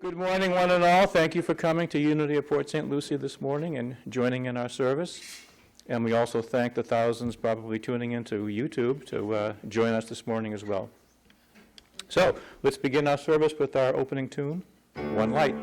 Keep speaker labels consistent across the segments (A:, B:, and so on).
A: Good morning, one and all. Thank you for coming to Unity of Port St. Lucie this morning and joining in our service. And we also thank the thousands probably tuning into YouTube to join us this morning as well. So let's begin our service with our opening tune, One Light.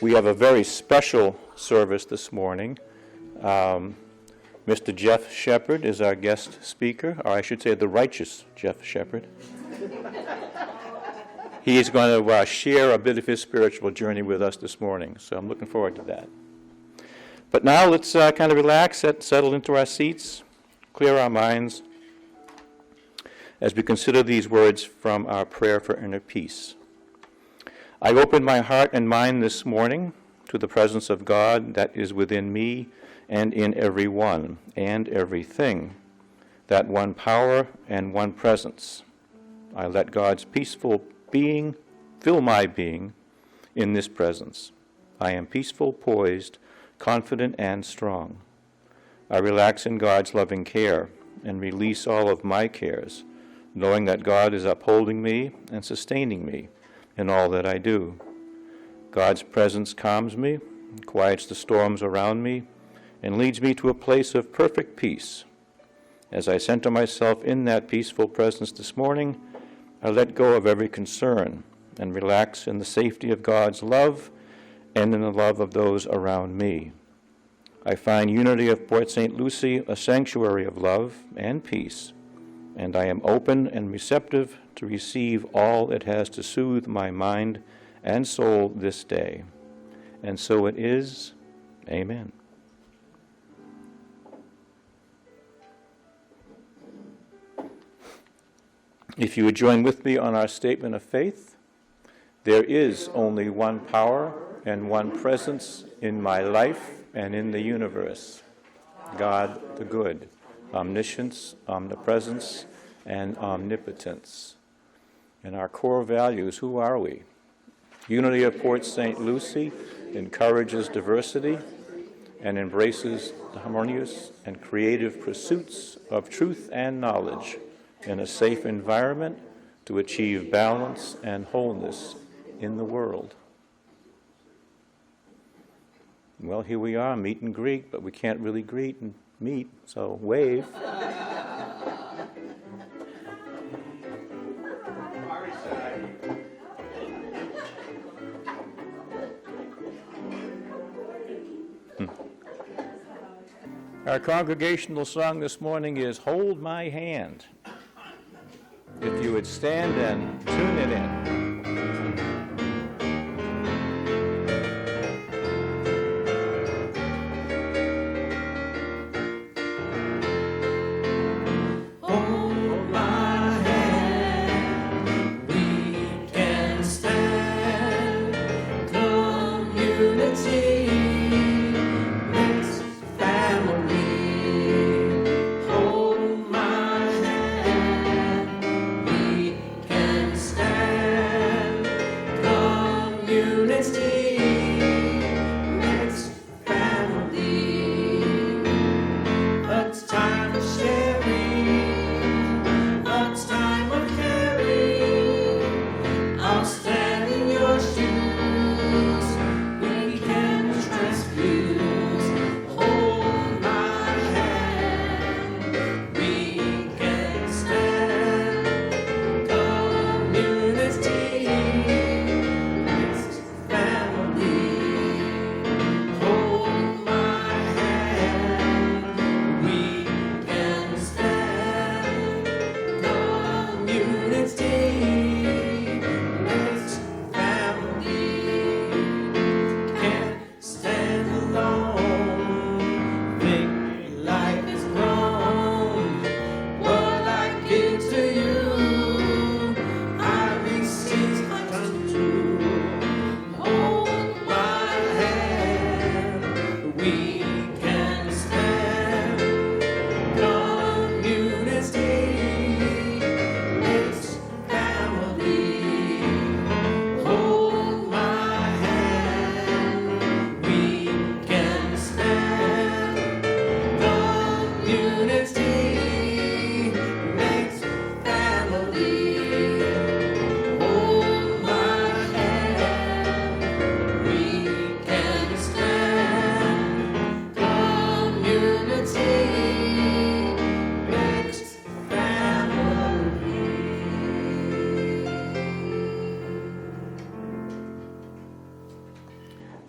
A: We have a very special service this morning. Mr. Jeff Shepherd is our guest speaker, or I should say the righteous Jeff Shepherd. He is going to share a bit of his spiritual journey with us this morning, so I'm looking forward to that. But now let's kind of relax, settle into our seats, clear our minds as we consider these words from our prayer for inner peace. I open my heart and mind this morning to the presence of God that is within me and in every one and everything, that one power and one presence. I let God's peaceful being fill my being in this presence. I am peaceful, poised, confident, and strong. I relax in God's loving care and release all of my cares, knowing that God is upholding me and sustaining me in all that I do. God's presence calms me, quiets the storms around me, and leads me to a place of perfect peace. As I center myself in that peaceful presence this morning, I let go of every concern and relax in the safety of God's love and in the love of those around me. I find Unity of Port St. Lucie a sanctuary of love and peace, and I am open and receptive to receive all it has to soothe my mind and soul this day. And so it is. Amen. If you would join with me on our statement of faith, there is only one power and one presence in my life and in the universe, God the good, omniscience, omnipresence, and omnipotence. And our core values, who are we? Unity of Port St. Lucie encourages diversity and embraces the harmonious and creative pursuits of truth and knowledge in a safe environment to achieve balance and wholeness in the world. Well, here we are, meet and greet, but we can't really greet and meet, so wave. Our congregational song this morning is Hold My Hand. If you would stand and tune it in.
B: Stand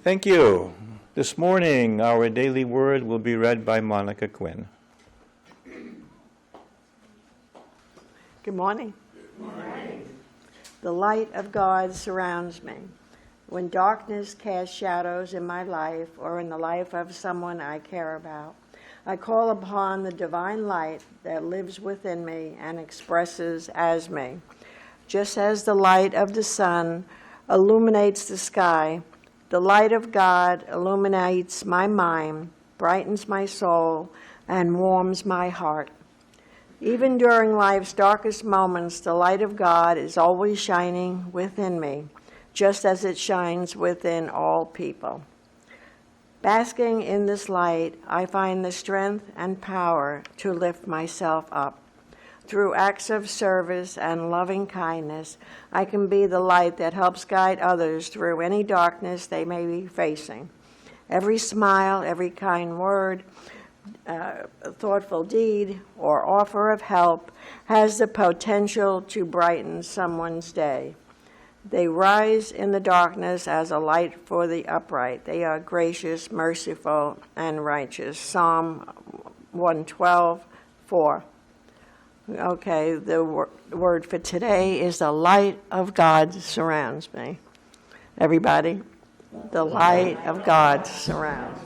A: Thank you. This morning, our daily word will be read by Monica Quinn.
B: Good morning. Good morning. The light of God surrounds me. When darkness casts shadows in my life or in the life of someone I care about, I call upon the divine light that lives within me and expresses as me. Just as the light of the sun illuminates the sky, the light of God illuminates my mind, brightens my soul, and warms my heart. Even during life's darkest moments, the light of God is always shining within me, just as it shines within all people. Basking in this light, I find the strength and power to lift myself up. Through acts of service and loving kindness, I can be the light that helps guide others through any darkness they may be facing. Every smile, every kind word, thoughtful deed, or offer of help has the potential to brighten someone's day. They rise in the darkness as a light for the upright. They are gracious, merciful, and righteous. Psalm 112:4. Okay, the word for today is the light of God surrounds me. Everybody, the light of God surrounds me.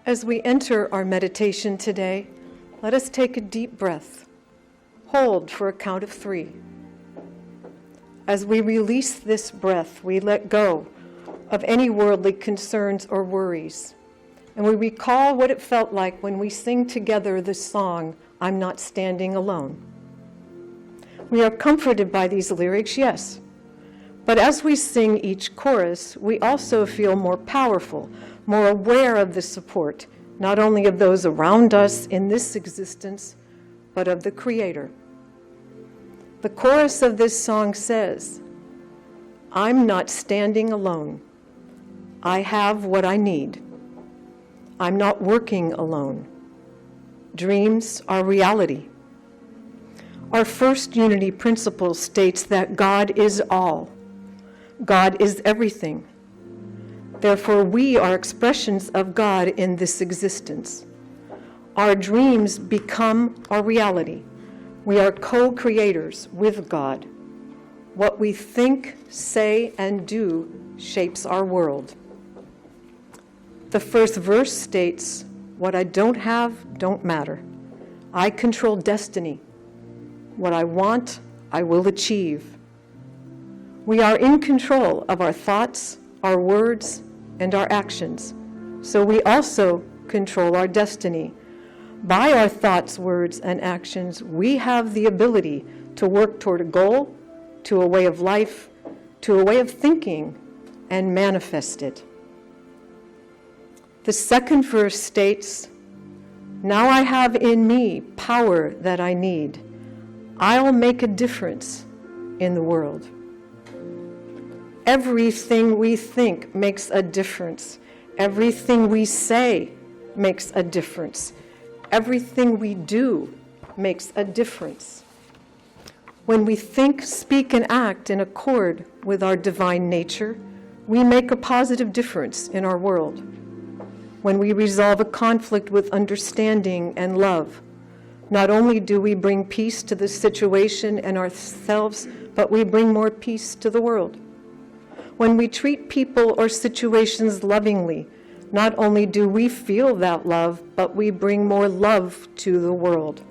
C: As we enter our meditation today, let us take a deep breath. Hold for a count of 3. As we release this breath, we let go of any worldly concerns or worries. And we recall what it felt like when we sing together the song, I'm Not Standing Alone. We are comforted by these lyrics, yes. But as we sing each chorus, we also feel more powerful, more aware of the support, not only of those around us in this existence, but of the Creator. The chorus of this song says, I'm not standing alone. I have what I need. I'm not working alone. Dreams are reality. Our first unity principle states that God is all. God is everything. Therefore, we are expressions of God in this existence. Our dreams become our reality. We are co-creators with God. What we think, say, and do shapes our world. The first verse states, what I don't have don't matter. I control destiny. What I want, I will achieve. We are in control of our thoughts, our words, and our actions. So we also control our destiny. By our thoughts, words, and actions, we have the ability to work toward a goal, to a way of life, to a way of thinking, and manifest it. The second verse states, now I have in me power that I need. I'll make a difference in the world. Everything we think makes a difference. Everything we say makes a difference. Everything we do makes a difference. When we think, speak, and act in accord with our divine nature, we make a positive difference in our world. When we resolve a conflict with understanding and love, not only do we bring peace to the situation and ourselves, but we bring more peace to the world. When we treat people or situations lovingly, not only do we feel that love, but we bring more love to the world.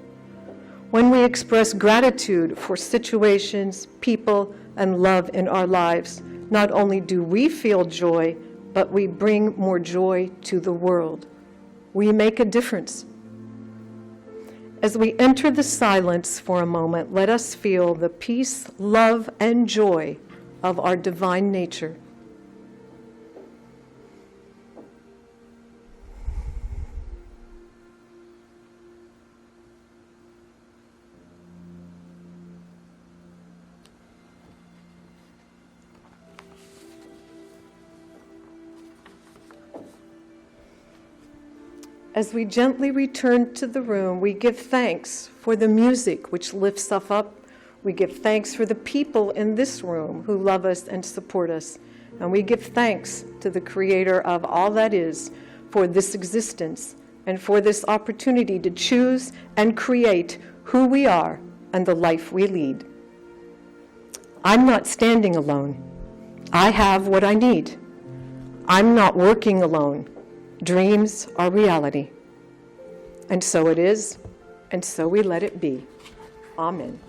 C: When we express gratitude for situations, people, and love in our lives, not only do we feel joy, but we bring more joy to the world. We make a difference. As we enter the silence for a moment, let us feel the peace, love, and joy of our divine nature. As we gently return to the room, we give thanks for the music which lifts us up. We give thanks for the people in this room who love us and support us. And we give thanks to the Creator of all that is for this existence and for this opportunity to choose and create who we are and the life we lead. I'm not standing alone. I have what I need. I'm not working alone. Dreams are reality. And so it is, and so we let it be. Amen.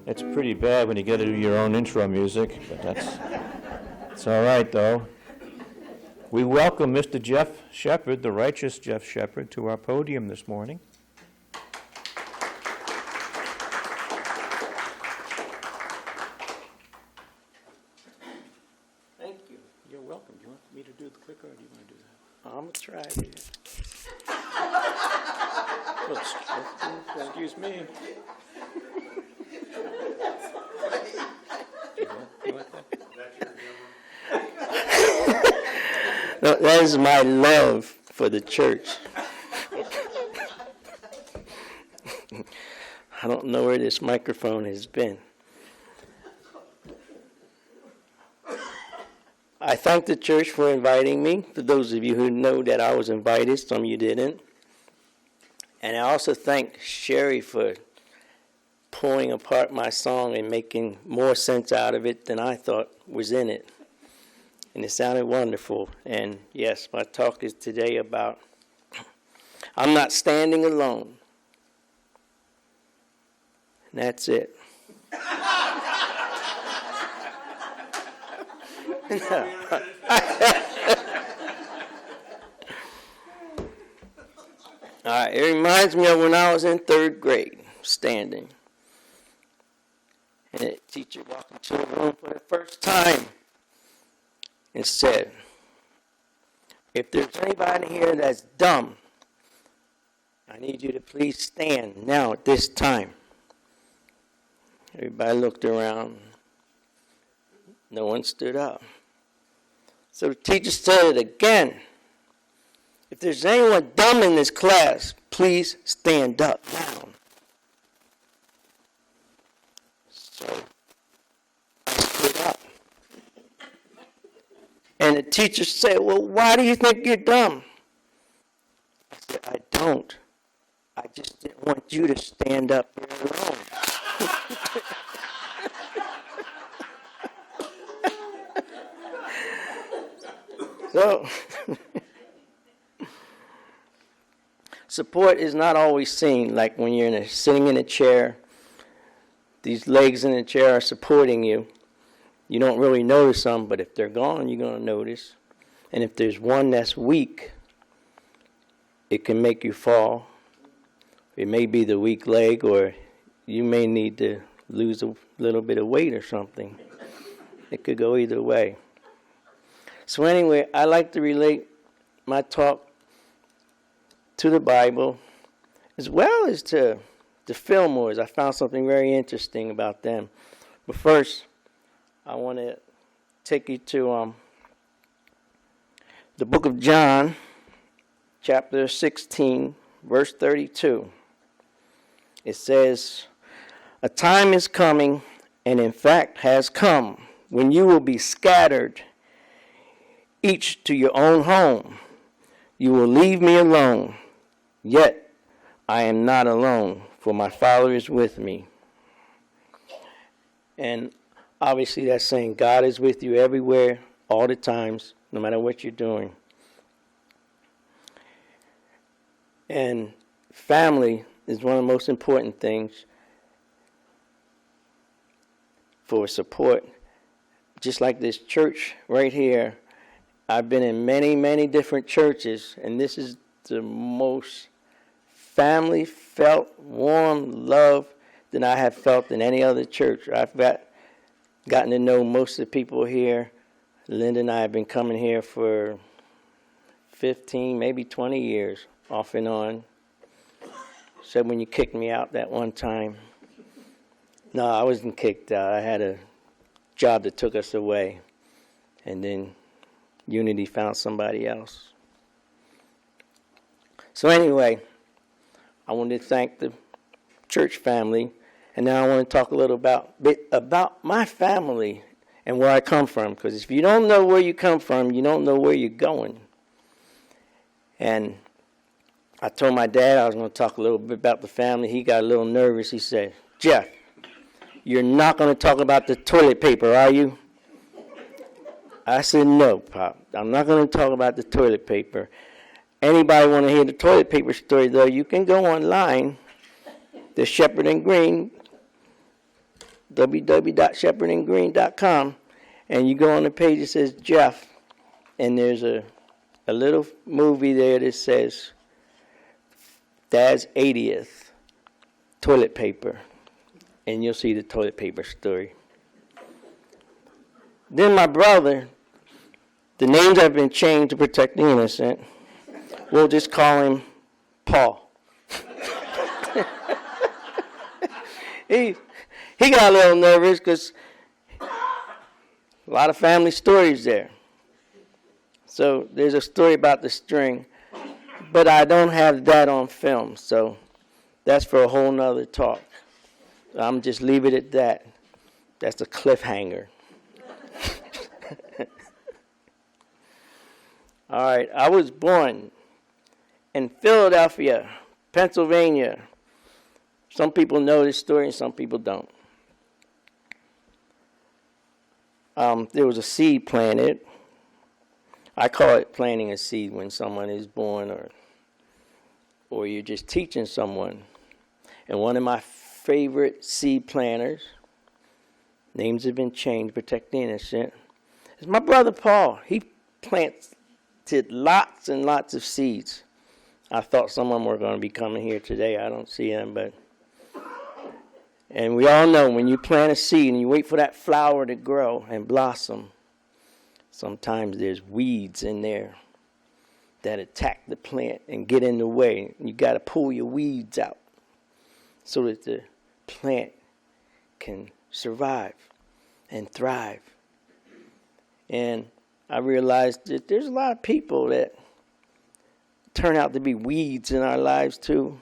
A: It's pretty bad when you get to do your own intro music, but it's all right, though. We welcome Mr. Jeff Shepherd, the righteous Jeff Shepherd, to our podium this morning.
D: Thank you.
A: You're welcome. Do you want me to do the clicker, or do you want to do that?
D: I'm going to try it.
A: Excuse me.
D: No, that is my love for the church. I don't know where this microphone has been. I thank the church for inviting me. For those of you who know that I was invited, some of you didn't. And I also thank Sherry for pulling apart my song and making more sense out of it than I thought was in it. And it sounded wonderful. And yes, my talk is today about I'm not standing alone. And that's it. All right, it reminds me of when I was in third grade, standing. And a teacher walked into the room for the first time and said, if there's anybody here that's dumb, I need you to please stand now at this time. Everybody looked around. No one stood up. So the teacher said it again. If there's anyone dumb in this class, please stand up now. So I stood up. And the teacher said, well, why do you think you're dumb? don't. I just didn't want you to stand up there alone. So, support is not always seen. Like when you're sitting in a chair, these legs in the chair are supporting you. You don't really notice them, but if they're gone, you're going to notice. And if there's one that's weak, it can make you fall. It may be the weak leg, or you may need to lose a little bit of weight or something. It could go either way. So anyway, I like to relate my talk to the Bible as well as to the Fillmores. I found something very interesting about them. But first, I want to take you to the book of John, chapter 16, verse 32. It says, "A time is coming, and in fact has come, when you will be scattered, each to your own home. You will leave me alone, yet I am not alone, for my Father is with me." And obviously that's saying God is with you everywhere, all the times, no matter what you're doing. And family is one of the most important things for support. Just like this church right here, I've been in many, many different churches, and this is the most family felt, warm love that I have felt in any other church. I've gotten to know most of the people here. Linda and I have been coming here for 15, maybe 20 years, off and on. Except when you kicked me out that one time. No, I wasn't kicked out. I had a job that took us away. And then Unity found somebody else. So anyway, I wanted to thank the church family. And now I want to talk a little bit about my family and where I come from. Because if you don't know where you come from, you don't know where you're going. And I told my dad I was going to talk a little bit about the family. He got a little nervous. He said, "Jeff, you're not going to talk about the toilet paper, are you?" I said, "No, Pop. I'm not going to talk about the toilet paper. Anybody want to hear the toilet paper story, though, you can go online, the Shepherd and Green, www.shepherdandgreen.com, and you go on the page that says Jeff, and there's a little movie there that says Dad's 80th toilet paper, and you'll see the toilet paper story. Then my brother, the names have been changed to protect the innocent. We'll just call him Paul. He got a little nervous because a lot of family stories there. So there's a story about the string, but I don't have that on film, so that's for a whole nother talk. I'm just leave it at that. That's a cliffhanger. All right, I was born in Philadelphia, Pennsylvania. Some people know this story and some people don't. There was a seed planted. I call it planting a seed when someone is born or you're just teaching someone. And one of my favorite seed planters, names have been changed, protect the innocent, is my brother Paul. He planted lots and lots of seeds. I thought some of them were going to be coming here today. I don't see them, and we all know when you plant a seed and you wait for that flower to grow and blossom, sometimes there's weeds in there that attack the plant and get in the way. You got to pull your weeds out so that the plant can survive and thrive. And I realized that there's a lot of people that turn out to be weeds in our lives too,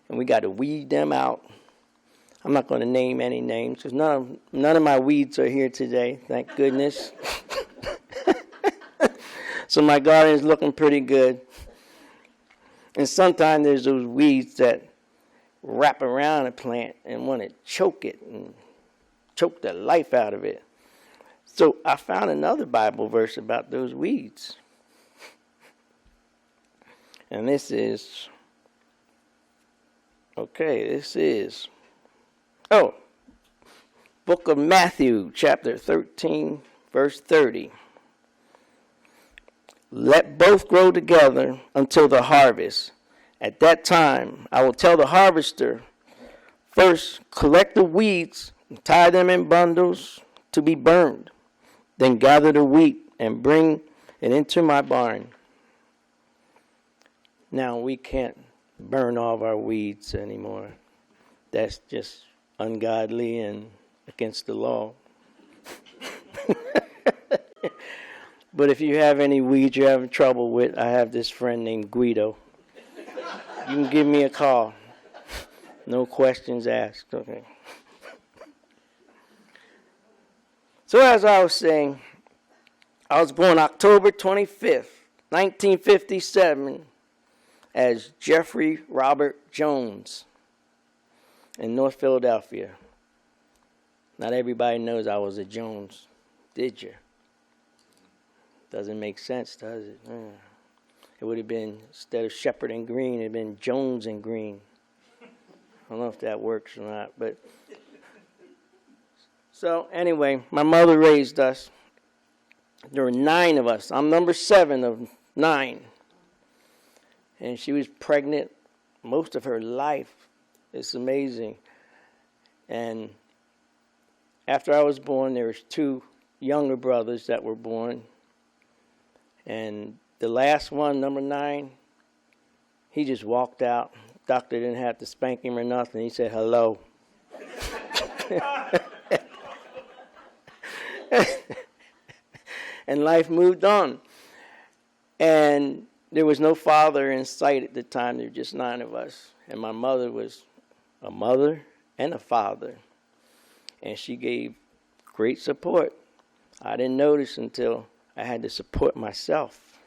D: and we got to weed them out. I'm not going to name any names because none of my weeds are here today, thank goodness. So my garden is looking pretty good. And sometimes there's those weeds that wrap around a plant and want to choke it and choke the life out of it. So I found another Bible verse about those weeds. And this is, Book of Matthew, chapter 13, verse 30. Let both grow together until the harvest. At that time, I will tell the harvester, first collect the weeds, and tie them in bundles to be burned. Then gather the wheat and bring it into my barn. Now, we can't burn all of our weeds anymore. That's just ungodly and against the law. But if you have any weeds you're having trouble with, I have this friend named Guido. You can give me a call. No questions asked. Okay. So as I was saying, I was born October 25th, 1957, as Jeffrey Robert Jones in North Philadelphia. Not everybody knows I was a Jones, did you? Doesn't make sense, does it? It would have been, instead of Shepherd and Green, it would have been Jones and Green. I don't know if that works or not, but... So, anyway, my mother raised us. There were 9 of us. I'm number 7 of 9. And she was pregnant most of her life. It's amazing. And after I was born, there was 2 younger brothers that were born. And the last one, number 9, he just walked out. Doctor didn't have to spank him or nothing. He said, hello. And life moved on. And there was no father in sight at the time. There were just 9 of us. And my mother was a mother and a father. And she gave great support. I didn't notice until I had to support myself.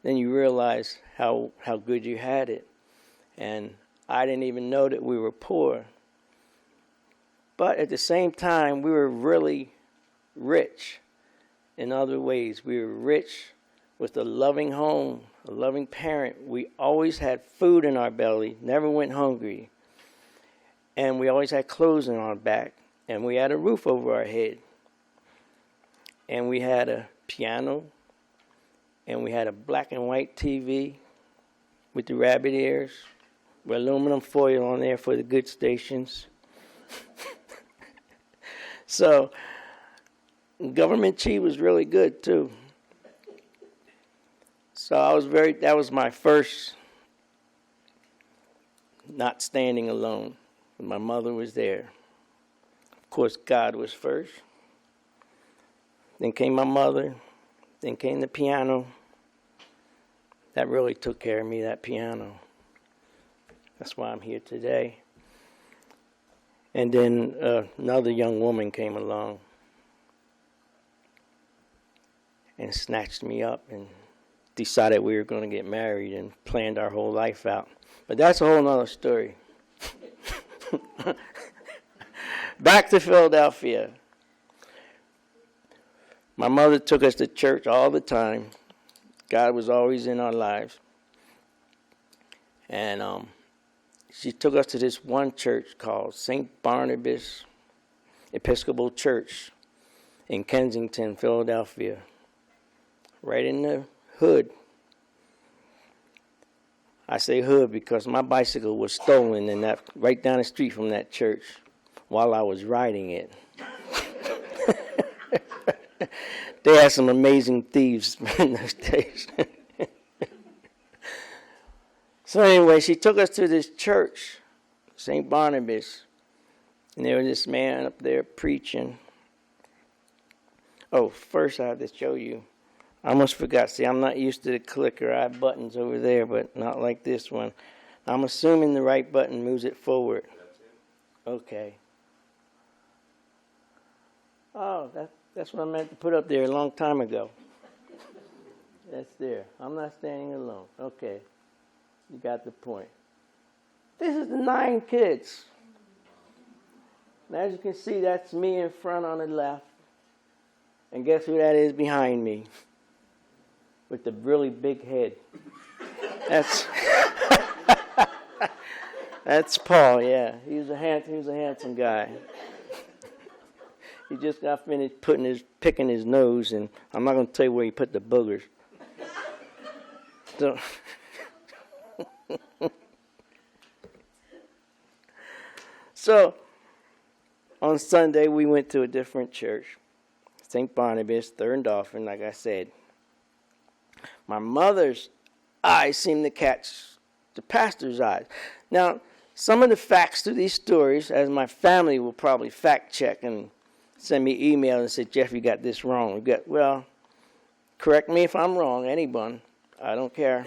D: Then you realize how good you had it. And I didn't even know that we were poor. But at the same time, we were really rich in other ways. We were rich with a loving home, a loving parent. We always had food in our belly, never went hungry. And we always had clothes on our back. And we had a roof over our head. And we had a piano. And we had a black and white TV with the rabbit ears, with aluminum foil on there for the good stations. So, government cheese was really good too. So that was my first not standing alone. My mother was there. Of course, God was first. Then came my mother. Then came the piano. That really took care of me, that piano. That's why I'm here today. And then another young woman came along and snatched me up and decided we were going to get married and planned our whole life out. But that's a whole nother story. Back to Philadelphia. My mother took us to church all the time. God was always in our lives. And she took us to this one church called St. Barnabas Episcopal Church in Kensington, Philadelphia. Right in the hood. I say hood because my bicycle was stolen in that right down the street from that church while I was riding it. They had some amazing thieves in those days. So anyway, she took us to this church, St. Barnabas, and there was this man up there preaching. Oh, first I have to show you. I almost forgot. See, I'm not used to the clicker. I have buttons over there, but not like this one. I'm assuming the right button moves it forward. Okay. Oh, that's what I meant to put up there a long time ago. That's there. I'm not standing alone. Okay. You got the point. This is the 9 kids. And as you can see, that's me in front on the left. And guess who that is behind me? With the really big head. That's Paul, yeah. He was a handsome guy. He just got finished picking his nose, and I'm not going to tell you where he put the boogers. So, so on Sunday we went to a different church, St. Barnabas, Third and Dauphin, like I said. My mother's eyes seemed to catch the pastor's eyes. Now, some of the facts to these stories, as my family will probably fact check and send me email and say, Jeff, you got this wrong. Well, correct me if I'm wrong, anyone. I don't care.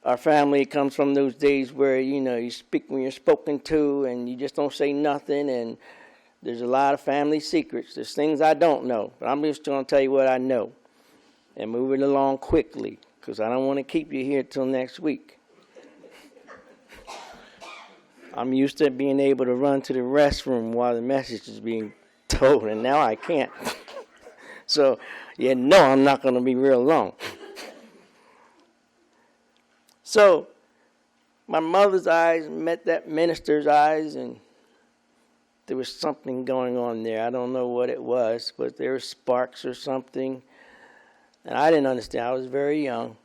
D: Our family comes from those days where, you speak when you're spoken to and you just don't say nothing, and there's a lot of family secrets. There's things I don't know, but I'm just going to tell you what I know and move it along quickly because I don't want to keep you here till next week. I'm used to being able to run to the restroom while the message is being told, and now I can't. So, I'm not going to be real long. So, my mother's eyes met that minister's eyes, and there was something going on there. I don't know what it was, but there were sparks or something, and I didn't understand. I was very young.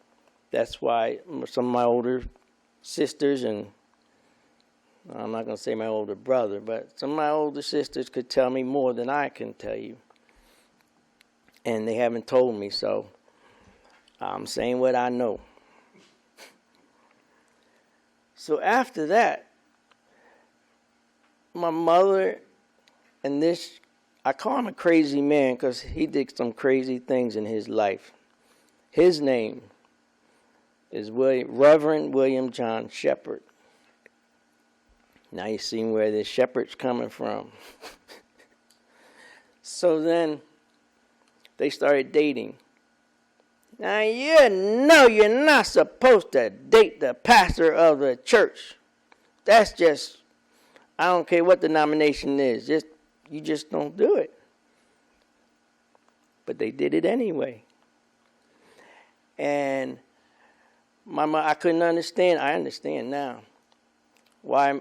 D: That's why some of my older sisters, and I'm not going to say my older brother, but some of my older sisters could tell me more than I can tell you. And they haven't told me, so I'm saying what I know. So after that, my mother and this, I call him a crazy man because he did some crazy things in his life. His name is Reverend William John Shepherd. Now you see where this shepherd's coming from. So then they started dating. Now you're not supposed to date the pastor of the church. That's just, I don't care what the denomination is. You just don't do it. But they did it anyway. And I couldn't understand. I understand now why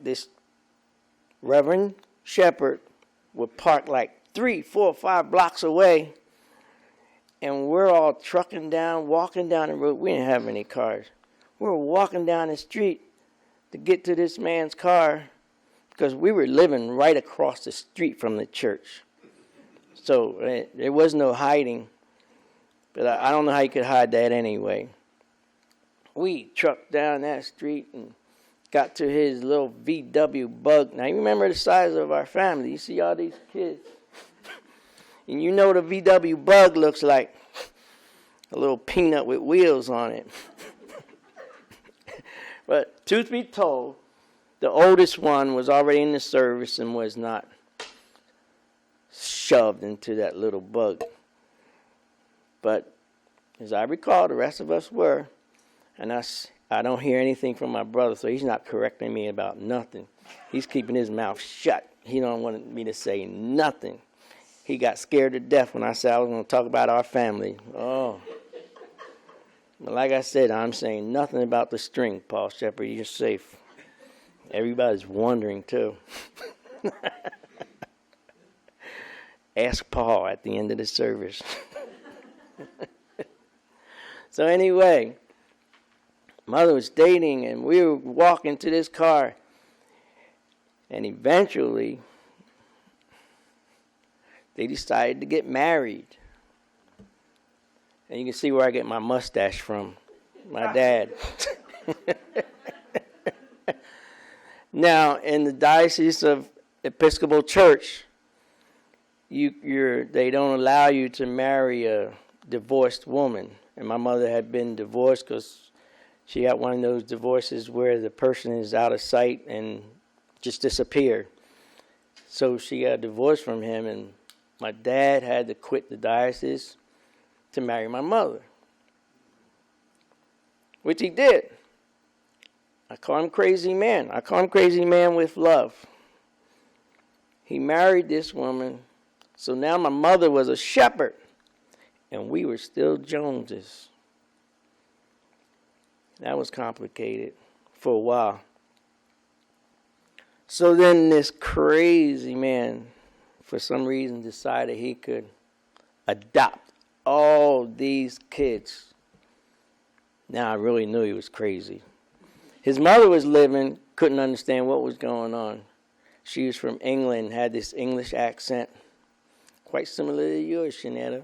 D: this Reverend Shepherd would park like 3, 4, 5 blocks away, and we're all walking down the road. We didn't have any cars. We were walking down the street to get to this man's car because we were living right across the street from the church. So there was no hiding. But I don't know how you could hide that anyway. We trucked down that street and got to his little VW Bug. Now, you remember the size of our family. You see all these kids. And you know what a VW Bug looks like. A little peanut with wheels on it. But truth be told, the oldest one was already in the service and was not shoved into that little bug. But as I recall, the rest of us were. And I don't hear anything from my brother, so he's not correcting me about nothing. He's keeping his mouth shut. He don't want me to say nothing. He got scared to death when I said I was going to talk about our family. Oh. But like I said, I'm saying nothing about the string, Paul Shepherd. You're safe. Everybody's wondering, too. Ask Paul at the end of the service. So anyway, Mother was dating, and we were walking to this car. And eventually, they decided to get married. And you can see where I get my mustache from. My dad. Now, in the Diocese of Episcopal Church, they don't allow you to marry a divorced woman. And my mother had been divorced because she got one of those divorces where the person is out of sight and just disappeared. So she got divorced from him, and my dad had to quit the diocese to marry my mother. which he did. I call him crazy man. I call him crazy man with love. He married this woman, so now my mother was a shepherd, and we were still Joneses. That was complicated for a while. So then this crazy man, for some reason, decided he could adopt all these kids. Now I really knew he was crazy. His mother was living, couldn't understand what was going on. She was from England, had this English accent, quite similar to yours, Shanetta.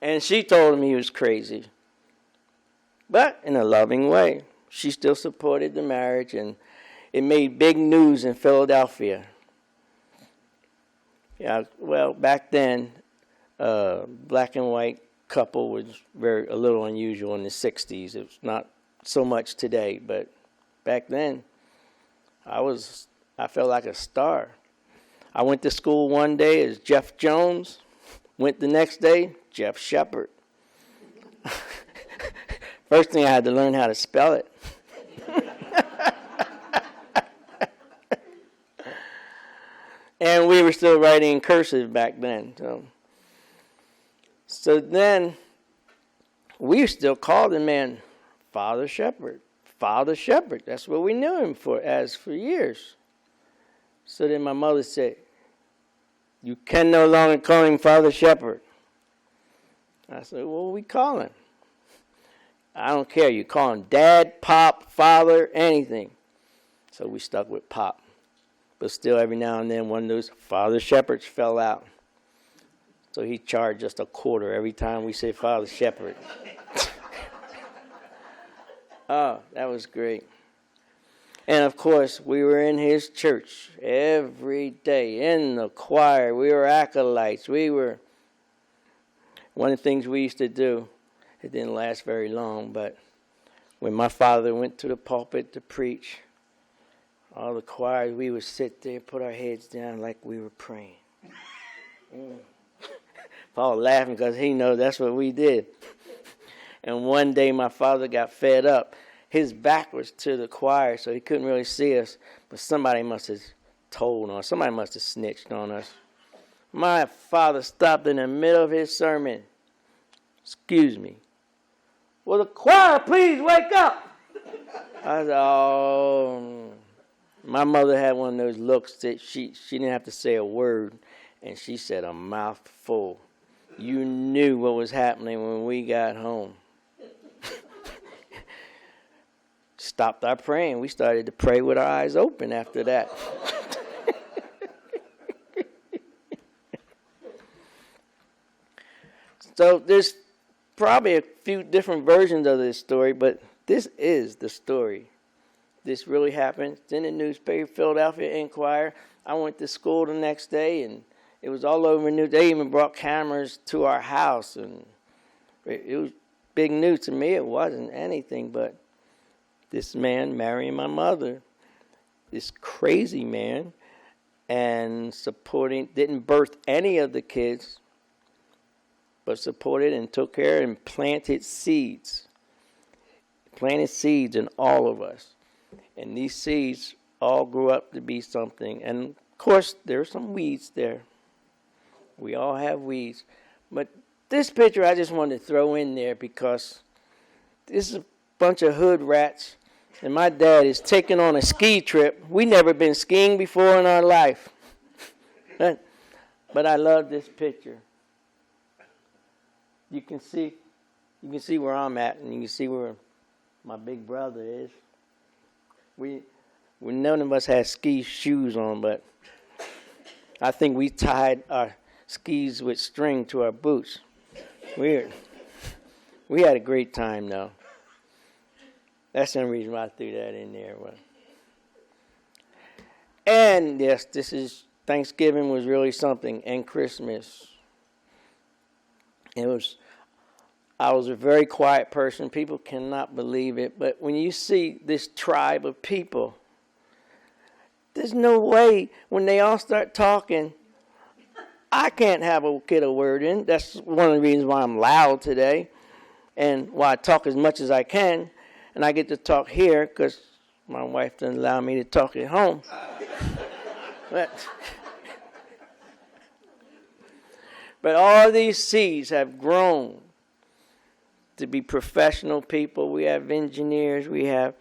D: And she told him he was crazy, but in a loving way. She still supported the marriage, and it made big news in Philadelphia. Yeah, well, back then, black and white couple was a little unusual in the 60s. It's not so much today, but back then, I felt like a star. I went to school one day as Jeff Jones, went the next day, Jeff Shepard. First thing I had to learn how to spell it. And we were still writing in cursive back then. So then we still called the man Father Shepherd. Father Shepherd. That's what we knew him for years. So then my mother said, "You can no longer call him Father Shepherd." I said, "What will we call him?" "I don't care. You call him Dad, Pop, Father, anything." So we stuck with Pop. But still, every now and then, one of those Father Shepherds fell out. So he charged us $0.25 every time we said Father Shepherd. Oh, that was great. And, of course, we were in his church every day, in the choir. We were acolytes. One of the things we used to do, it didn't last very long, but when my father went to the pulpit to preach, all the choirs, we would sit there, put our heads down like we were praying. Paul laughing because he knows that's what we did. And one day my father got fed up. His back was to the choir, so he couldn't really see us. But somebody must have told on us. Somebody must have snitched on us. My father stopped in the middle of his sermon. "Excuse me. Will the choir please wake up?" I said, "Oh." My mother had one of those looks that she didn't have to say a word, and she said a mouthful. You knew what was happening when we got home. Stopped our praying. We started to pray with our eyes open after that. So there's probably a few different versions of this story, but this is the story. This really happened. It's in the newspaper, Philadelphia Inquirer. I went to school the next day, and it was all over the news. They even brought cameras to our house, and it was big news. To me, it wasn't anything, but this man marrying my mother, this crazy man, and didn't birth any of the kids, but supported and took care and planted seeds. Planted seeds in all of us. And these seeds all grew up to be something. And, of course, there are some weeds there. We all have weeds. But this picture I just wanted to throw in there because this is a bunch of hood rats, and my dad is taking on a ski trip. We never been skiing before in our life. But I love this picture. You can see where I'm at, and you can see where my big brother is. None of us had ski shoes on, but I think we tied our skis with string to our boots. We had a great time, though. That's the only reason why I threw that in there. And yes, Thanksgiving was really something, and Christmas. I was a very quiet person. People cannot believe it. But when you see this tribe of people, there's no way when they all start talking, I can't get a word in. That's one of the reasons why I'm loud today. And I talk as much as I can, and I get to talk here because my wife doesn't allow me to talk at home. But all these seeds have grown to be professional people. We have engineers. We have,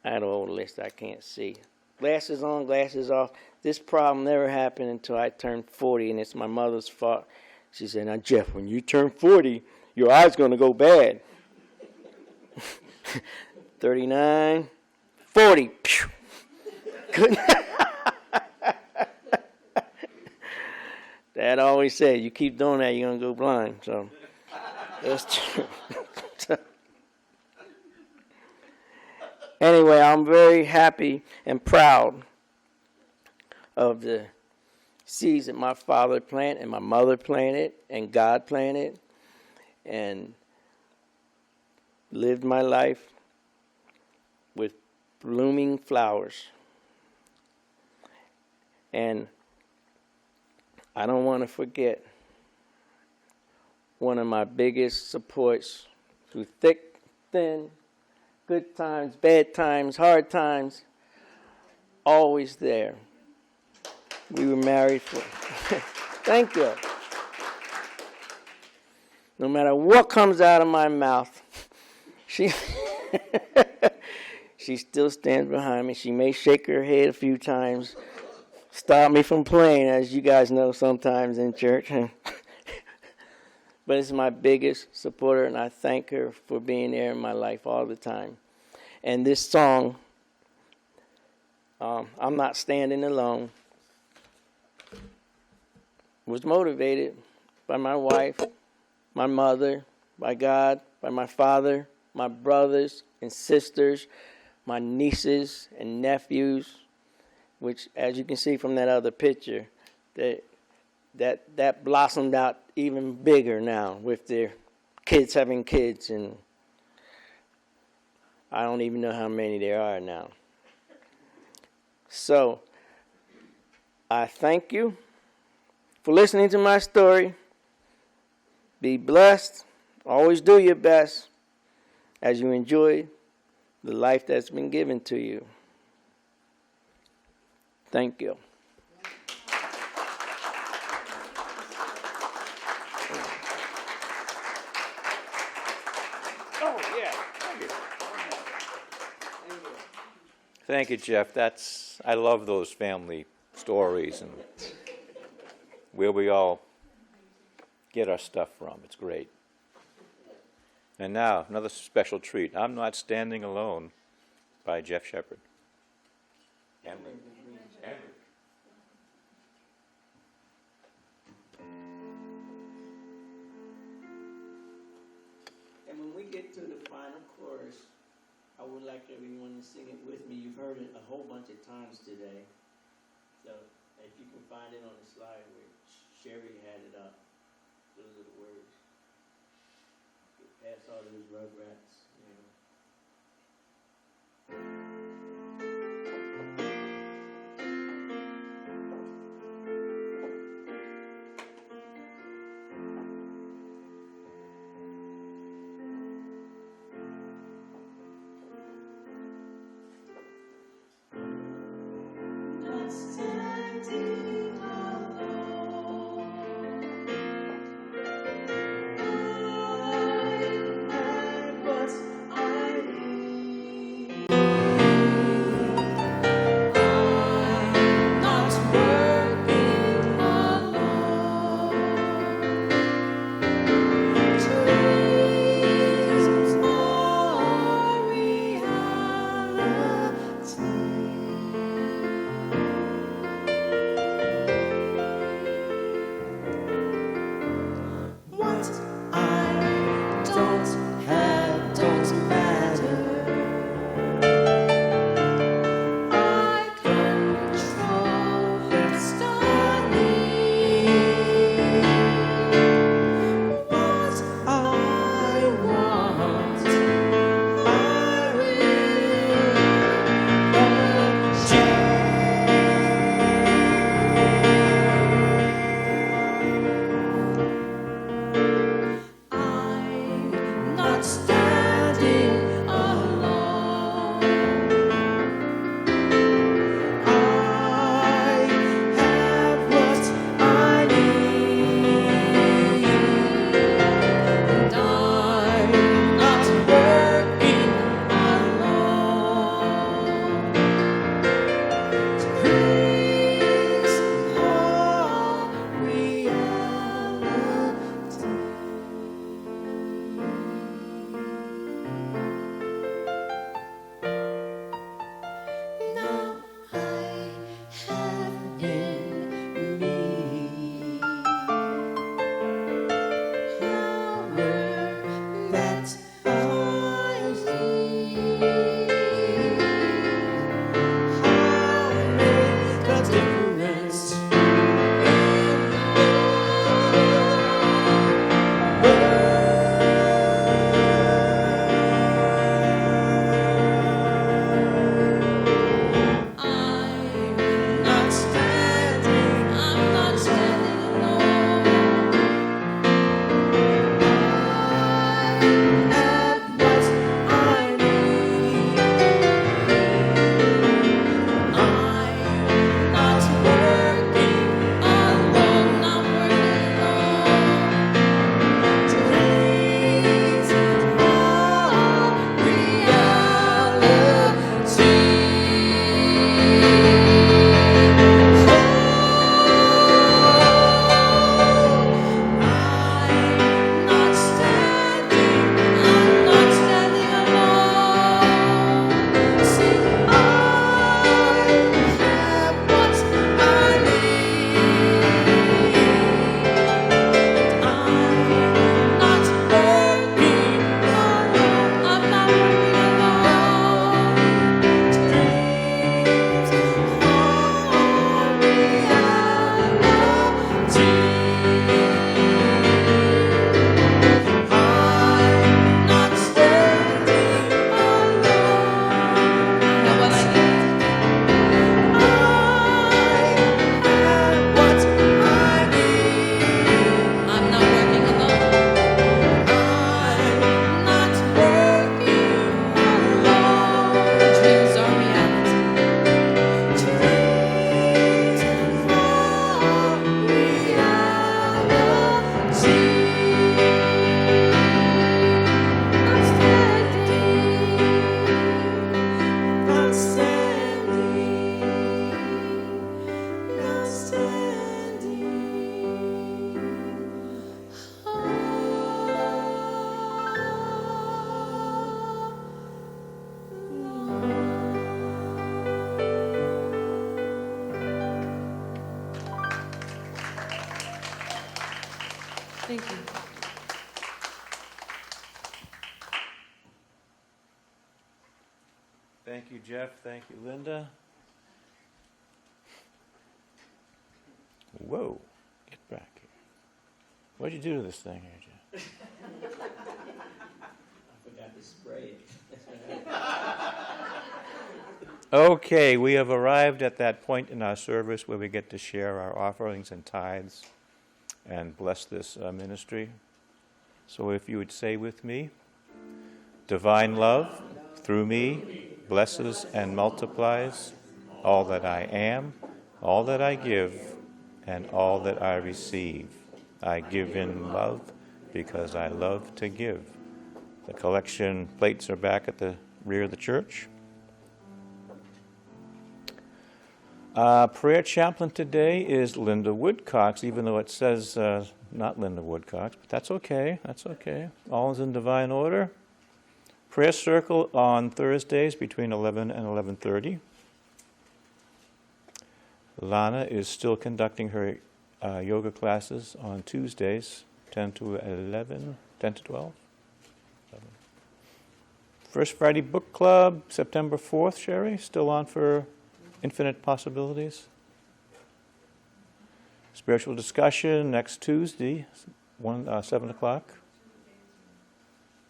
D: I had a whole list I can't see. Glasses on, glasses off. This problem never happened until I turned 40, and it's my mother's fault. She said, now, Jeff, when you turn 40, your eye's going to go bad. 39, 40. Pew. Good. Dad always said, you keep doing that, you're going to go blind. So that's true. Anyway, I'm very happy and proud of the seeds that my father planted and my mother planted and God planted, and lived my life with blooming flowers. And I don't want to forget one of my biggest supports through thick, thin, good times, bad times, hard times, always there. We were married for, thank you. No matter what comes out of my mouth, she still stands behind me. She may shake her head a few times, stop me from playing, as you guys know sometimes in church. But it's my biggest supporter, and I thank her for being there in my life all the time. And this song, I'm Not Standing Alone, was motivated by my wife, my mother, by God, by my father, my brothers and sisters, my nieces and nephews, which, as you can see from that other picture, that blossomed out even bigger now with their kids having kids, and I don't even know how many there are now. So I thank you for listening to my story. Be blessed. Always do your best as you enjoy the life that's been given to you. Thank you.
A: Oh, yeah. Thank you, Jeff. I love those family stories and where we all get our stuff from. It's great. And now, another special treat. I'm Not Standing Alone by Jeff Shepard. Emily.
D: And when we get to the final chorus, I would like everyone to sing it with me. You've heard it a whole bunch of times today. So if you can find it on the slide where Sherry had it up, those are the words. Get past all those rugrats, you know.
E: Thank you.
A: Thank you, Jeff. Thank you, Linda. Whoa, get back here. What'd you do to this thing here, Jeff?
D: I forgot to spray it.
A: Okay, we have arrived at that point in our service where we get to share our offerings and tithes and bless this ministry. So if you would say with me, divine love through me blesses and multiplies all that I am, all that I give, and all that I receive. I give in love because I love to give. The collection plates are back at the rear of the church. Prayer chaplain today is Linda Woodcox, even though it says not Linda Woodcox, but that's okay. That's okay. All is in divine order. Prayer circle on Thursdays between 11 and 11:30. Lana is still conducting her yoga classes on Tuesdays, 10 to 11, 10 to 12. 11. First Friday Book Club, September 4th, Sherry, still on for Infinite Possibilities. Spiritual discussion next Tuesday, 7 o'clock.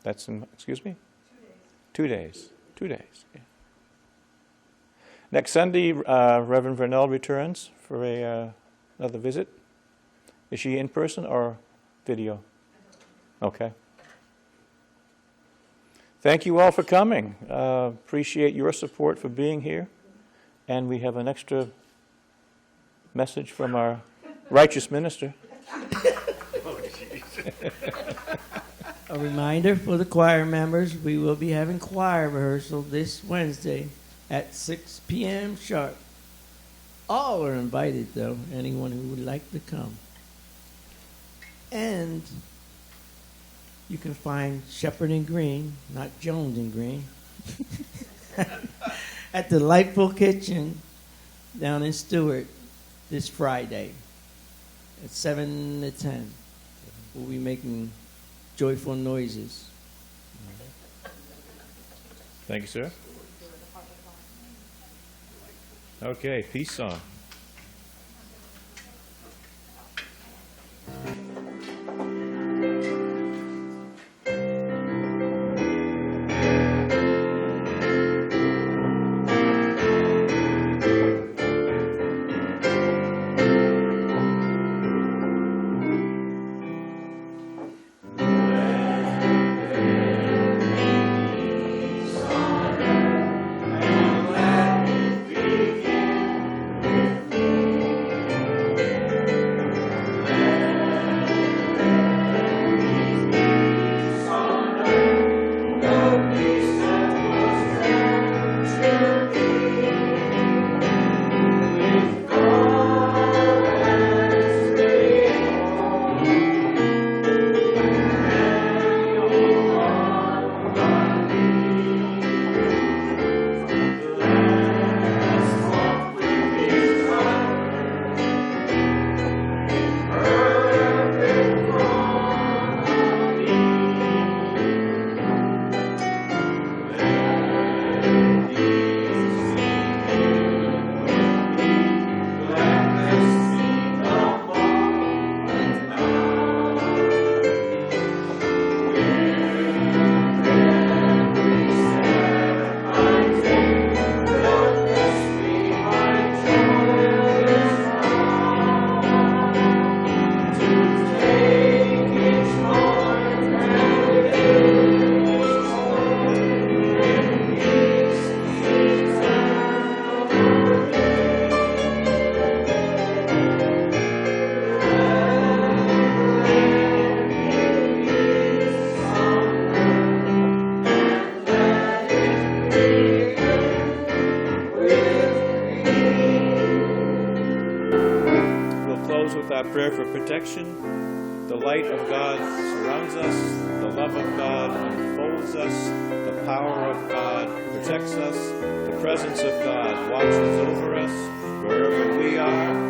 A: That's in, excuse me? 2 days. 2 days. Yeah. Next Sunday, Reverend Vernell returns for another visit. Is she in person or video? Okay. Thank you all for coming. Appreciate your support for being here. And we have an extra message from our righteous minister.
F: A reminder for the choir members, we will be having choir rehearsal this Wednesday at 6 p.m. sharp. All are invited, though, anyone who would like to come. And you can find Shepherd and Green, not Jones and Green, at the Delightful Kitchen down in Stewart this Friday at 7 to 10. We'll be making joyful noises.
A: Thank you, sir. Okay, peace song. Prayer for protection. The light of God surrounds us. The love of God enfolds us. The power of God protects us. The presence of God watches over us wherever we are.